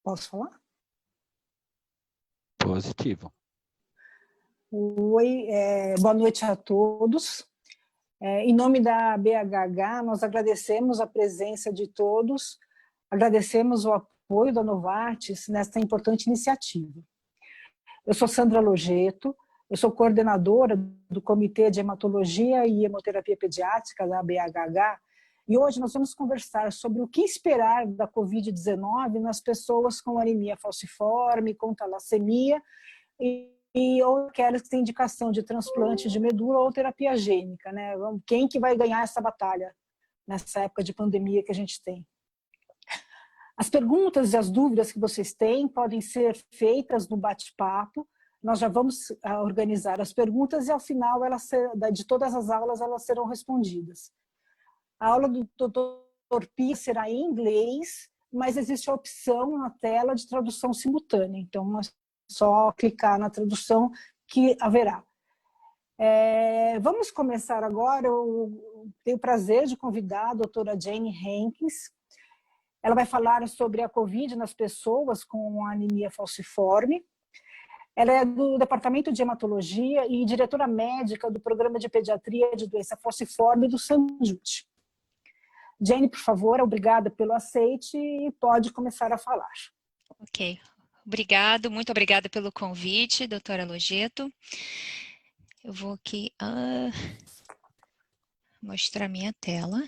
Posso falar? Positivo. Oi, boa noite a todos. Em nome da BHH, nós agradecemos a presença de todos, agradecemos o apoio da Novartis nesta importante iniciativa. Eu sou Sandra Logeto, eu sou coordenadora do Comitê de Hematologia e Hemoterapia Pediátrica da BHH, e hoje nós vamos conversar sobre o que esperar da Covid-19 nas pessoas com anemia falciforme, com talassemia ou aquelas que têm indicação de transplante de medula ou terapia gênica, né? Quem que vai ganhar essa batalha nessa época de pandemia que a gente tem? As perguntas e as dúvidas que vocês têm podem ser feitas no bate-papo. Nós já vamos organizar as perguntas e ao final de todas as aulas elas serão respondidas. A aula do Dr. Pia será em inglês, mas existe a opção na tela de tradução simultânea. Então, é só clicar na tradução que haverá. Vamos começar agora. Eu tenho o prazer de convidar a doutora Jane Hankins. Ela vai falar sobre a Covid nas pessoas com anemia falciforme. Ela é do Departamento de Hematologia e diretora médica do Programa de Pediatria de Doença Falciforme do Sanjute. Jane, por favor, obrigada pelo aceite e pode começar a falar. Ok. Obrigado, muito obrigada pelo convite, doutora Logeto. Eu vou aqui mostrar minha tela.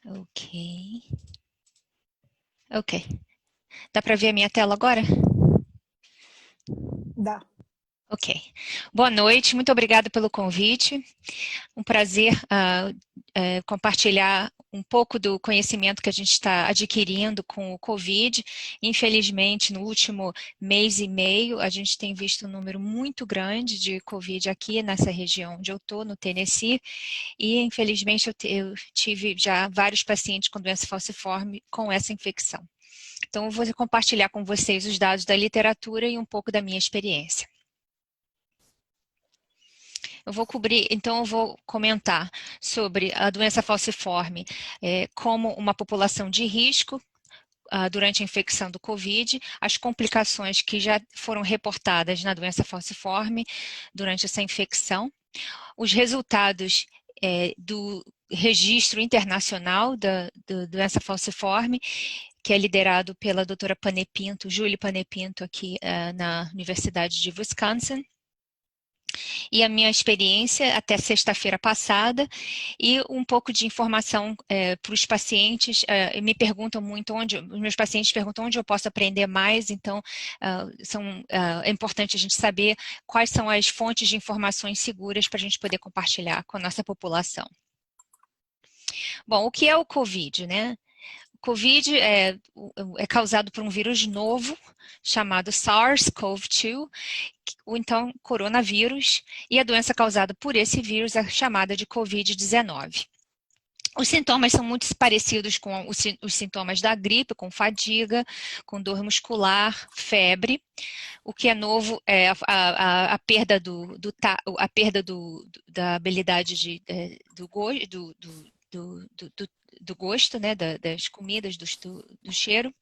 Ok. Ok. Dá para ver a minha tela agora? Dá. Ok. Boa noite, muito obrigada pelo convite. Um prazer compartilhar um pouco do conhecimento que a gente está adquirindo com o Covid. Infelizmente, no último mês e meio, a gente tem visto um número muito grande de Covid aqui nessa região onde eu estou, no Tennessee, e infelizmente eu tive já vários pacientes com doença falciforme com essa infecção. Então, eu vou compartilhar com vocês os dados da literatura e um pouco da minha experiência. Eu vou comentar sobre a doença falciforme como uma população de risco durante a infecção do Covid, as complicações que já foram reportadas na doença falciforme durante essa infecção, os resultados do registro internacional da doença falciforme, que é liderado pela doutora Panepinto, Julie Panepinto, aqui na Universidade de Wisconsin, e a minha experiência até sexta-feira passada, e um pouco de informação para os pacientes. Me perguntam muito os meus pacientes perguntam onde eu posso aprender mais, então é importante a gente saber quais são as fontes de informações seguras para a gente poder compartilhar com a nossa população. Bom, o que é o Covid, né? Covid é causado por um vírus novo, chamado SARS-CoV-2, ou então coronavírus, e a doença causada por esse vírus é chamada de Covid-19. Os sintomas são muito parecidos com os sintomas da gripe, com fadiga, com dor muscular, febre. O que é novo é a perda, da habilidade do gosto, né, das comidas, do cheiro.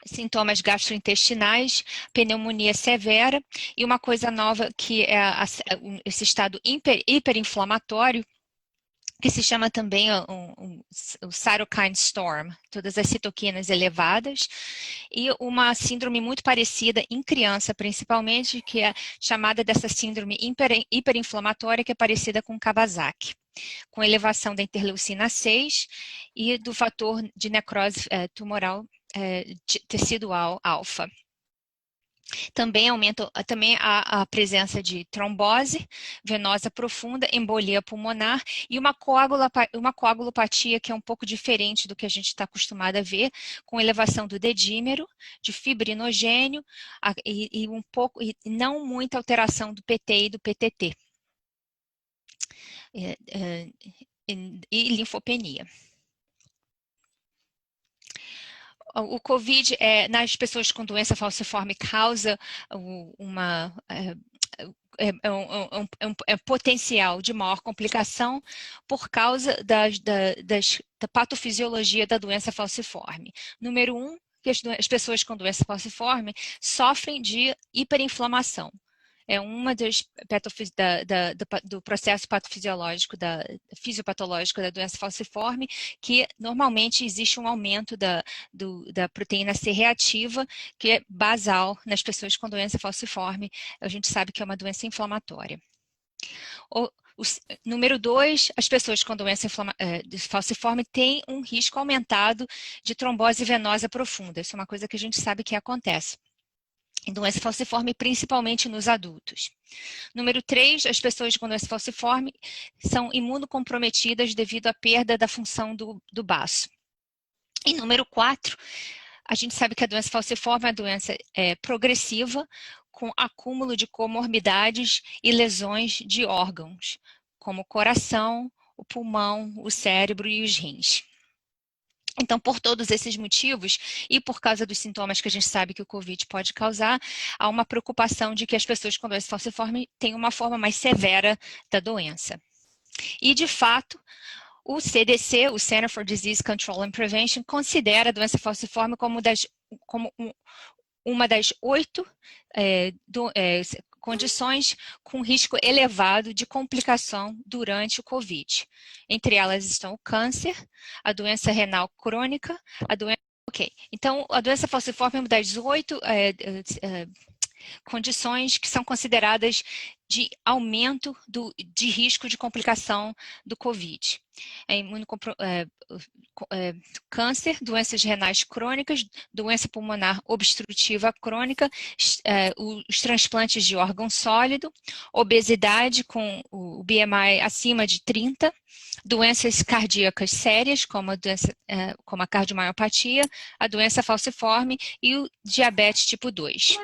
Sintomas gastrointestinais, pneumonia severa e uma coisa nova que é esse estado hiperinflamatório, que se chama também o cytokine storm, todas as citoquinas elevadas, e uma síndrome muito parecida em criança, principalmente, que é chamada dessa síndrome hiperinflamatória, que é parecida com Kawasaki, com elevação da interleucina 6 e do fator de necrose tumoral tecidual alfa. Também aumenta a presença de trombose venosa profunda, embolia pulmonar e uma coagulopatia que é um pouco diferente do que a gente está acostumado a ver, com elevação do dedímero, de fibrinogênio e não muita alteração do PT e do PTT. E linfopenia. O COVID, nas pessoas com doença falciforme, causa potencial de maior complicação por causa da patofisiologia da doença falciforme. Número 1, que as pessoas com doença falciforme sofrem de hiperinflamação. É uma das do processo patofisiológico, fisiopatológico da doença falciforme, que normalmente existe um aumento da proteína C reativa, que é basal nas pessoas com doença falciforme. A gente sabe que é uma doença inflamatória. Número 2, as pessoas com doença falciforme têm um risco aumentado de trombose venosa profunda. Isso é uma coisa que a gente sabe que acontece em doença falciforme, principalmente nos adultos. Número 3, as pessoas com doença falciforme são imunocomprometidas devido à perda da função do baço. E número 4, a gente sabe que a doença falciforme é uma doença progressiva, com acúmulo de comorbidades e lesões de órgãos, como o coração, o pulmão, o cérebro e os rins. Então, por todos esses motivos, e por causa dos sintomas que a gente sabe que o COVID pode causar, há uma preocupação de que as pessoas com doença falciforme tenham uma forma mais severa da doença. E, de fato, o CDC, o Center for Disease Control and Prevention, considera a doença falciforme como uma das 8 condições com risco elevado de complicação durante o COVID. Entre elas estão o câncer, a doença renal crônica, a doença... Ok, então a doença falciforme é uma das 8 condições que são consideradas de aumento de risco de complicação do COVID. Câncer, doenças renais crônicas, doença pulmonar obstrutiva crônica, os transplantes de órgão sólido, obesidade com o BMI acima de 30, doenças cardíacas sérias, como a cardiomiopatia, a doença falciforme e o diabetes tipo 2.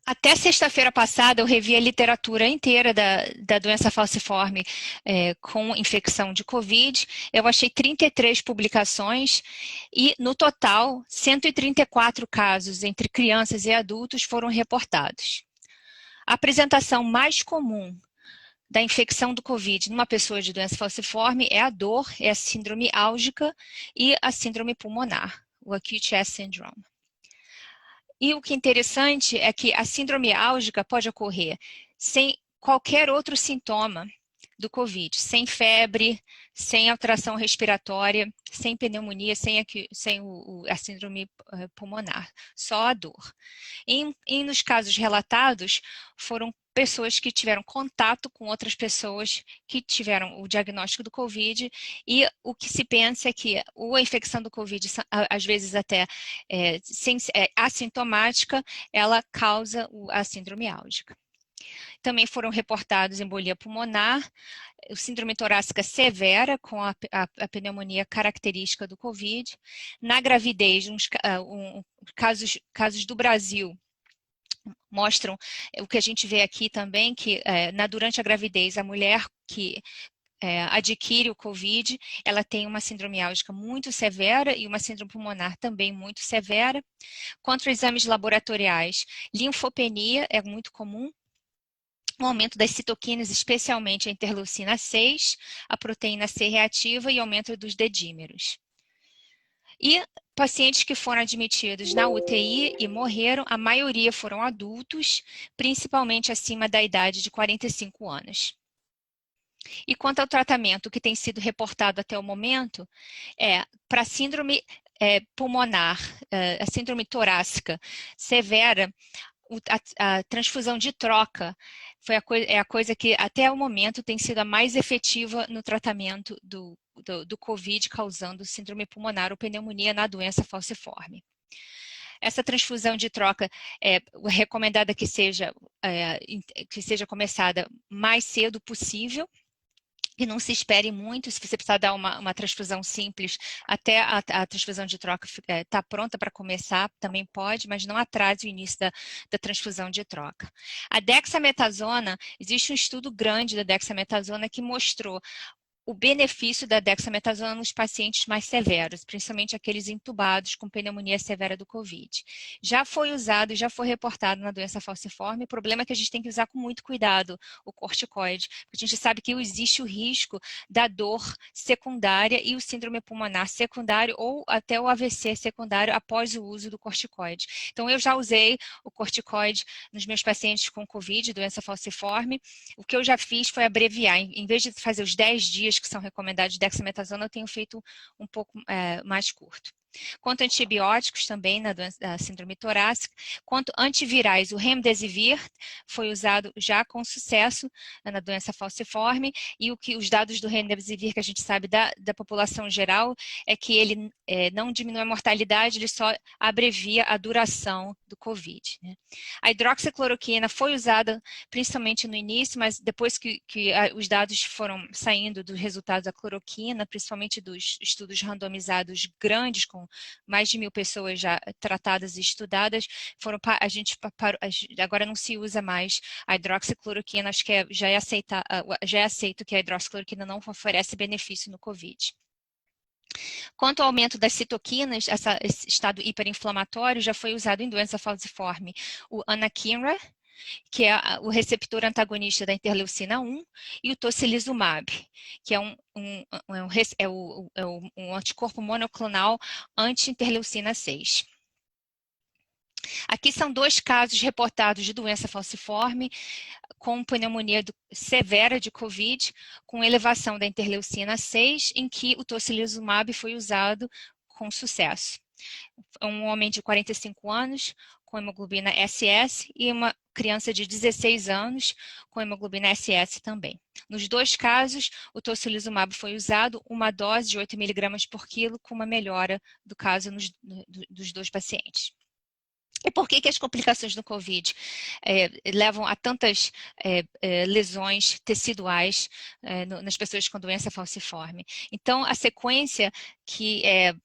Até sexta-feira passada, eu revi a literatura inteira da doença falciforme com infecção de COVID. Eu achei 33 publicações e, no total, 134 casos entre crianças e adultos foram reportados. A apresentação mais comum da infecção do COVID numa pessoa de doença falciforme é a dor, é a síndrome álgica e a síndrome pulmonar, o acute chest syndrome. E o que é interessante é que a síndrome álgica pode ocorrer sem qualquer outro sintoma do COVID, sem febre, sem alteração respiratória, sem pneumonia, sem a síndrome pulmonar, só a dor. E nos casos relatados, foram pessoas que tiveram contato com outras pessoas que tiveram o diagnóstico do COVID, e o que se pensa é que a infecção do COVID, às vezes até assintomática, ela causa a síndrome álgica. Também foram reportados embolia pulmonar, síndrome torácica severa, com a pneumonia característica do COVID. Na gravidez, casos do Brasil mostram o que a gente vê aqui também, que durante a gravidez, a mulher que adquire o COVID, ela tem uma síndrome álgica muito severa e uma síndrome pulmonar também muito severa. Quanto aos exames laboratoriais, linfopenia é muito comum, o aumento das citoquinas, especialmente a interleucina 6, a proteína C reativa e aumento dos dedímeros. E pacientes que foram admitidos na UTI e morreram, a maioria foram adultos, principalmente acima da idade de 45 anos. E quanto ao tratamento que tem sido reportado até o momento, para síndrome pulmonar, a síndrome torácica severa, a transfusão de troca é a coisa que até o momento tem sido a mais efetiva no tratamento do COVID, causando síndrome pulmonar ou pneumonia na doença falciforme. Essa transfusão de troca é recomendada que seja começada mais cedo possível, e não se espere muito. Se você precisar dar uma transfusão simples, até a transfusão de troca está pronta para começar, também pode, mas não atrase o início da transfusão de troca. A dexametasona, existe um estudo grande da dexametasona que mostrou o benefício da dexametasona nos pacientes mais severos, principalmente aqueles intubados com pneumonia severa do COVID. Já foi usado e já foi reportado na doença falciforme. O problema é que a gente tem que usar com muito cuidado o corticoide, porque a gente sabe que existe o risco da dor secundária e o síndrome pulmonar secundário ou até o AVC secundário após o uso do corticoide. Então, eu já usei o corticoide nos meus pacientes com COVID, doença falciforme. O que eu já fiz foi abreviar. Em vez de fazer os 10 dias que são recomendados de dexametasona, eu tenho feito um pouco mais curto. Quanto a antibióticos também na síndrome torácica, quanto antivirais, o remdesivir foi usado já com sucesso na doença falciforme, e os dados do remdesivir que a gente sabe da população geral é que ele não diminui a mortalidade, ele só abrevia a duração do COVID, né? A hidroxicloroquina foi usada principalmente no início, mas depois que os dados foram saindo dos resultados da cloroquina, principalmente dos estudos randomizados grandes, com mais de 1.000 pessoas já tratadas e estudadas, agora não se usa mais a hidroxicloroquina. Acho que já é aceito que a hidroxicloroquina não oferece benefício no COVID. Quanto ao aumento das citoquinas, esse estado hiperinflamatório já foi usado em doença falciforme, o anakinra, que é o receptor antagonista da interleucina 1, e o tocilizumab, que é um anticorpo monoclonal anti-interleucina 6. Aqui são 2 casos reportados de doença falciforme com pneumonia severa de COVID, com elevação da interleucina 6, em que o tocilizumab foi usado com sucesso. Um homem de 45 anos com hemoglobina SS e uma criança de 16 anos com hemoglobina SS também. Nos 2 casos, o tocilizumab foi usado, uma dose de 8 mg por quilo, com uma melhora do caso dos 2 pacientes. E por que as complicações do COVID levam a tantas lesões teciduais nas pessoas com doença falciforme? Então, a sequência que é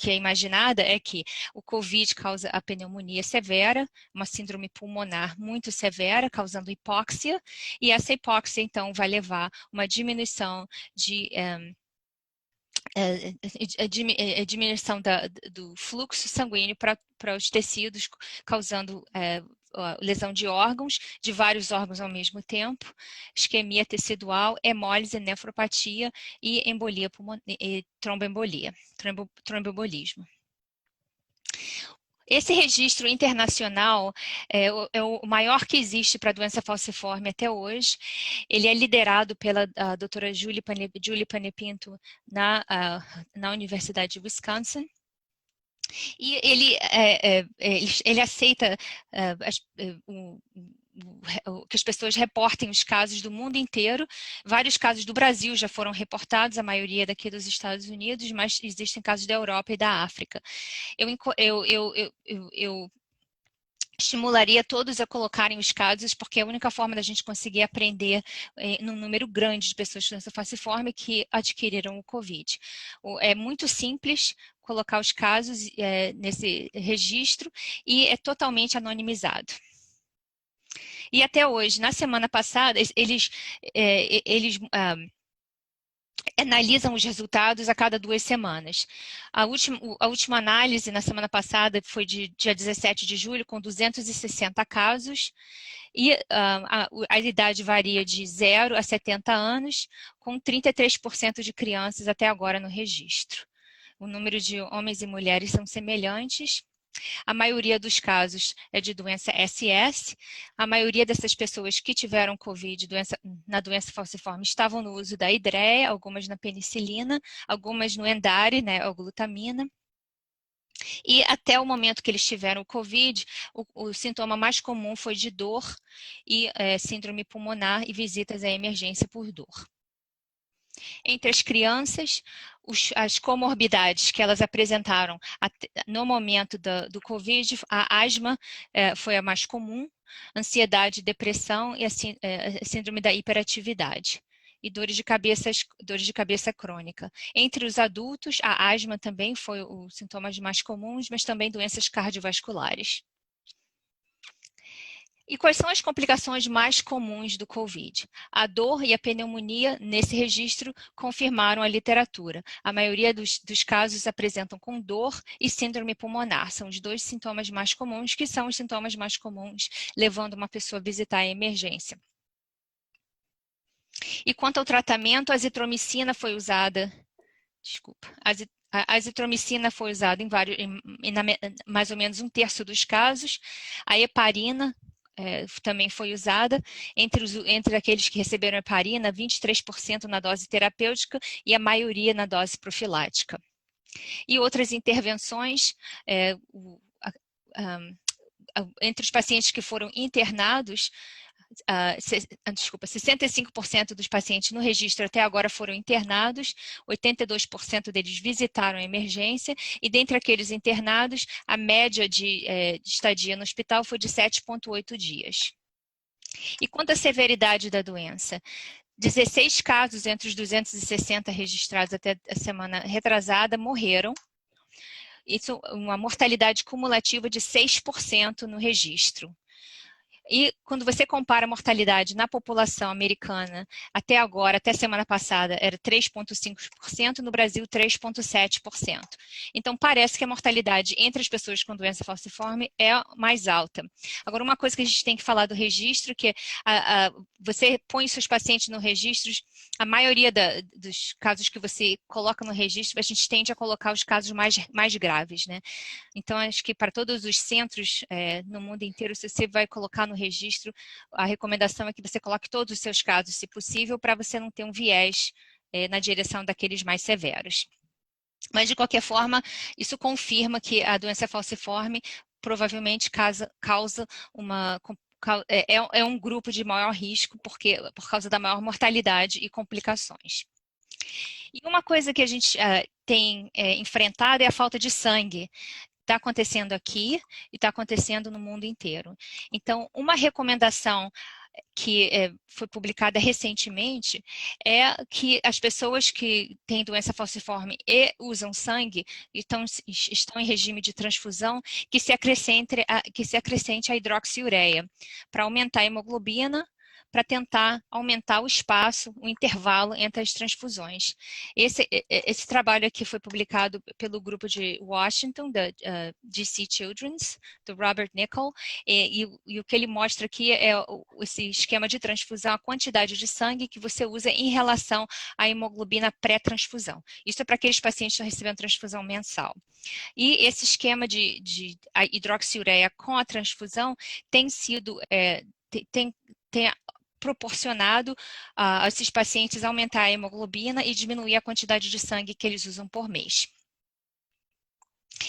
imaginada é que o COVID causa a pneumonia severa, uma síndrome pulmonar muito severa, causando hipóxia, e essa hipóxia, então, vai levar uma diminuição diminuição do fluxo sanguíneo para os tecidos, causando lesão de órgãos, de vários órgãos ao mesmo tempo, isquemia tecidual, hemólise, nefropatia e embolia e tromboembolismo. Esse registro internacional é o maior que existe para a doença falciforme até hoje. Ele é liderado pela doutora Julie Panepinto na Universidade de Wisconsin. E ele aceita que as pessoas reportem os casos do mundo inteiro. Vários casos do Brasil já foram reportados, a maioria daqui dos Estados Unidos, mas existem casos da Europa e da África. Eu estimularia todos a colocarem os casos, porque é a única forma da gente conseguir aprender num número grande de pessoas com doença falciforme que adquiriram o COVID. É muito simples colocar os casos nesse registro e é totalmente anonimizado. E até hoje, na semana passada, eles analisam os resultados a cada 2 semanas. A última análise na semana passada foi de dia 17 de julho, com 260 casos, e a idade varia de 0 a 70 anos, com 33% de crianças até agora no registro. O número de homens e mulheres são semelhantes. A maioria dos casos é de doença SS. A maioria dessas pessoas que tiveram COVID na doença falciforme estavam no uso da hidreia, algumas na penicilina, algumas no Endari, né, a glutamina. E até o momento que eles tiveram o COVID, o sintoma mais comum foi de dor e síndrome pulmonar e visitas à emergência por dor. Entre as crianças, as comorbidades que elas apresentaram no momento do COVID, a asma foi a mais comum, ansiedade, depressão e a síndrome da hiperatividade. E dores de cabeça crônica. Entre os adultos, a asma também foi os sintomas mais comuns, mas também doenças cardiovasculares. E quais são as complicações mais comuns do COVID? A dor e a pneumonia, nesse registro, confirmaram a literatura. A maioria dos casos apresentam com dor e síndrome pulmonar. São os 2 sintomas mais comuns, que são os sintomas mais comuns, levando uma pessoa a visitar a emergência. E quanto ao tratamento, a azitromicina foi usada... Desculpa. A azitromicina foi usada em mais ou menos 1/3 dos casos. A heparina também foi usada. Entre aqueles que receberam heparina, 23% na dose terapêutica e a maioria na dose profilática. E outras intervenções, entre os pacientes que foram internados, 65% dos pacientes no registro até agora foram internados, 82% deles visitaram a emergência, e dentre aqueles internados, a média de estadia no hospital foi de 7,8 dias. E quanto à severidade da doença? 16 casos entre os 260 registrados até a semana retrasada morreram. Isso, uma mortalidade cumulativa de 6% no registro. E quando você compara a mortalidade na população americana até agora, até semana passada, era 3,5%, no Brasil 3,7%. Então parece que a mortalidade entre as pessoas com doença falciforme é mais alta. Agora, uma coisa que a gente tem que falar do registro, que você põe seus pacientes no registro, a maioria dos casos que você coloca no registro, a gente tende a colocar os casos mais graves, né? Então, acho que para todos os centros no mundo inteiro, se você vai colocar no registro, a recomendação é que você coloque todos os seus casos, se possível, para você não ter um viés na direção daqueles mais severos. Mas, de qualquer forma, isso confirma que a doença falciforme provavelmente causa um grupo de maior risco por causa da maior mortalidade e complicações. E uma coisa que a gente tem enfrentado é a falta de sangue. Está acontecendo aqui e está acontecendo no mundo inteiro. Então, uma recomendação que foi publicada recentemente é que as pessoas que têm doença falciforme e usam sangue, estão em regime de transfusão, que se acrescente a hidroxiureia para aumentar a hemoglobina, para tentar aumentar o espaço, o intervalo entre as transfusões. Esse trabalho aqui foi publicado pelo grupo de Washington, da DC Children's, do Robert Nichol, e o que ele mostra aqui é esse esquema de transfusão, a quantidade de sangue que você usa em relação à hemoglobina pré-transfusão. Isso é para aqueles pacientes que estão recebendo transfusão mensal. E esse esquema de hidroxiureia com a transfusão tem proporcionado a esses pacientes aumentar a hemoglobina e diminuir a quantidade de sangue que eles usam por mês.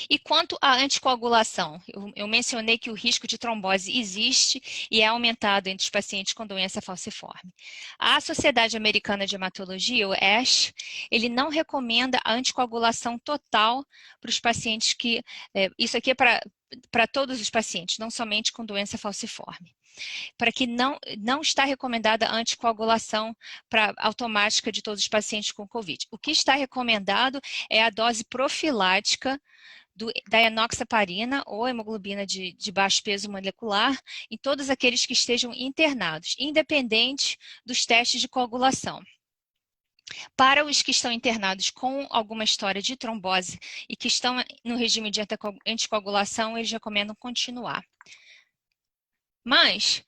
E quanto à anticoagulação, eu mencionei que o risco de trombose existe e é aumentado entre os pacientes com doença falciforme. A Sociedade Americana de Hematologia, o ASH, ele não recomenda a anticoagulação total para os pacientes que... Isso aqui é para para todos os pacientes, não somente com doença falciforme. Para que não está recomendada a anticoagulação automática de todos os pacientes com COVID. O que está recomendado é a dose profilática da enoxaparina ou hemoglobina de baixo peso molecular em todos aqueles que estejam internados, independente dos testes de coagulação. Para os que estão internados com alguma história de trombose e que estão no regime de anticoagulação, eles recomendam continuar. Mas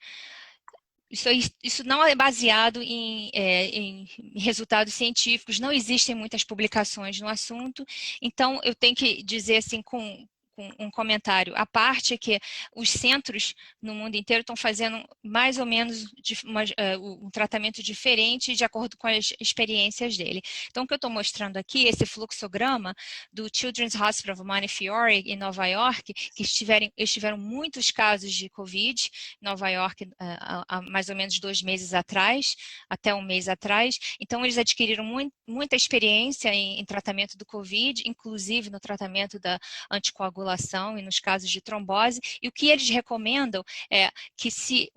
isso não é baseado em resultados científicos, não existem muitas publicações no assunto, então eu tenho que dizer assim com um comentário à parte, que os centros no mundo inteiro estão fazendo mais ou menos um tratamento diferente de acordo com as experiências dele. Então, o que eu estou mostrando aqui, esse fluxograma do Children's Hospital of Montefiore, em Nova York, que eles tiveram muitos casos de Covid em Nova York há mais ou menos 2 meses atrás, até 1 mês atrás. Então, eles adquiriram muita experiência em tratamento do Covid, inclusive no tratamento da anticoagulação e nos casos de trombose, e o que eles recomendam é que se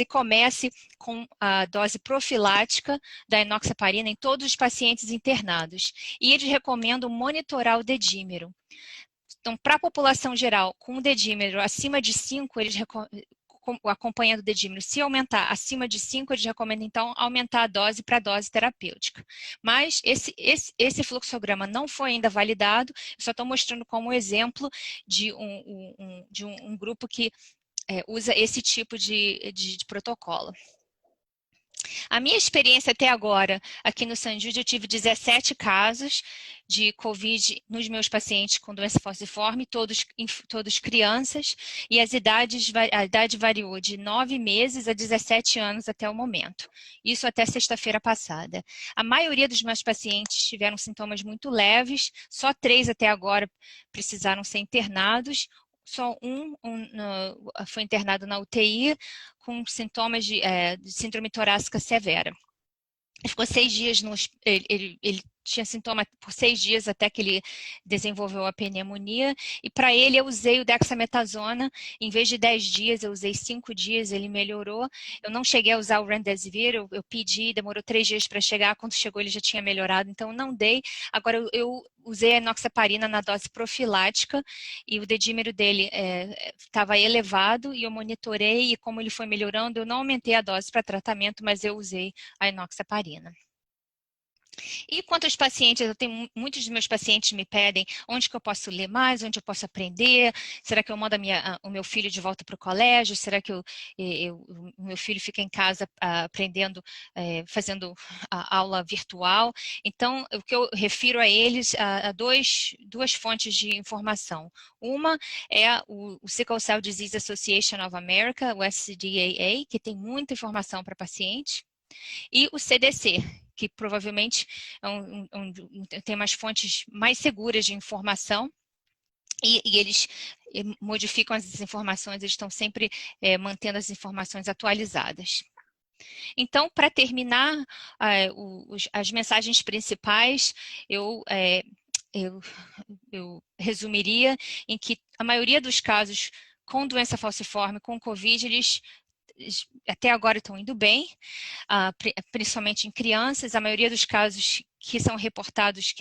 comece com a dose profilática da enoxaparina em todos os pacientes internados, e eles recomendam monitorar o dedímero. Então, para a população geral, com o dedímero acima de 5, eles acompanhando o dedímero, se aumentar acima de 5, eles recomendam, então, aumentar a dose para a dose terapêutica. Mas esse fluxograma não foi ainda validado, eu só estou mostrando como exemplo de um grupo que usa esse tipo de protocolo. A minha experiência até agora, aqui no St. Jude, eu tive 17 casos de Covid nos meus pacientes com doença falciforme, todos crianças, e a idade variou de 9 meses a 17 anos até o momento. Isso até sexta-feira passada. A maioria dos meus pacientes tiveram sintomas muito leves, só 3 até agora precisaram ser internados, só um foi internado na UTI com sintomas de síndrome torácica severa. Ele ficou 6 dias ele tinha sintoma por 6 dias até que ele desenvolveu a pneumonia, e para ele eu usei o dexametasona, em vez de 10 dias eu usei 5 dias, ele melhorou. Eu não cheguei a usar o remdesivir, eu pedi, demorou 3 dias para chegar, quando chegou ele já tinha melhorado, então não dei. Agora eu usei a enoxaparina na dose profilática, e o dedímero dele estava elevado, e eu monitorei, e como ele foi melhorando, eu não aumentei a dose para tratamento, mas eu usei a enoxaparina. E quanto aos pacientes, muitos dos meus pacientes me pedem onde que eu posso ler mais, onde eu posso aprender, será que eu mando o meu filho de volta para o colégio, será que o meu filho fica em casa aprendendo, fazendo a aula virtual? Então, o que eu refiro a eles, a duas fontes de informação. Uma é o Sickle Cell Disease Association of America, o SCDAA, que tem muita informação para pacientes, e o CDC, que provavelmente tem umas fontes mais seguras de informação, e eles modificam as informações, eles estão sempre mantendo as informações atualizadas. Então, para terminar, as mensagens principais, eu resumiria em que a maioria dos casos com doença falciforme, com Covid, eles até agora estão indo bem, principalmente em crianças. A maioria dos casos que são reportados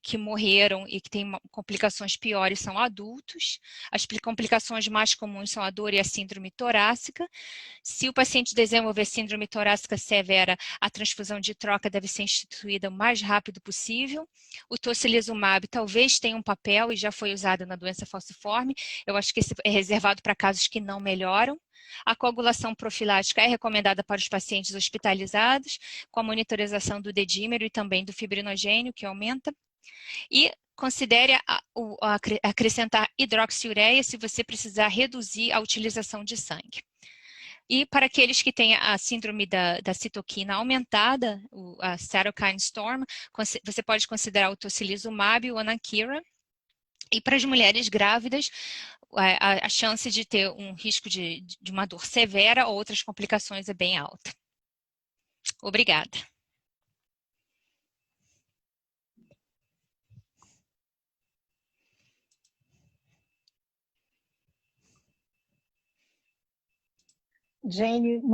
que morreram e que têm complicações piores são adultos. As complicações mais comuns são a dor e a síndrome torácica. Se o paciente desenvolver síndrome torácica severa, a transfusão de troca deve ser instituída o mais rápido possível. O tocilizumab talvez tenha um papel e já foi usado na doença falciforme. Eu acho que esse é reservado para casos que não melhoram. A coagulação profilática é recomendada para os pacientes hospitalizados, com a monitorização do dedímero e também do fibrinogênio, que aumenta. E considere acrescentar hidroxiureia se você precisar reduzir a utilização de sangue. E para aqueles que têm a síndrome da citoquina aumentada, a cytokine storm, você pode considerar o tocilizumab e o anakinra. E para as mulheres grávidas, a chance de ter um risco de uma dor severa ou outras complicações é bem alta. Obrigada. Jane, muito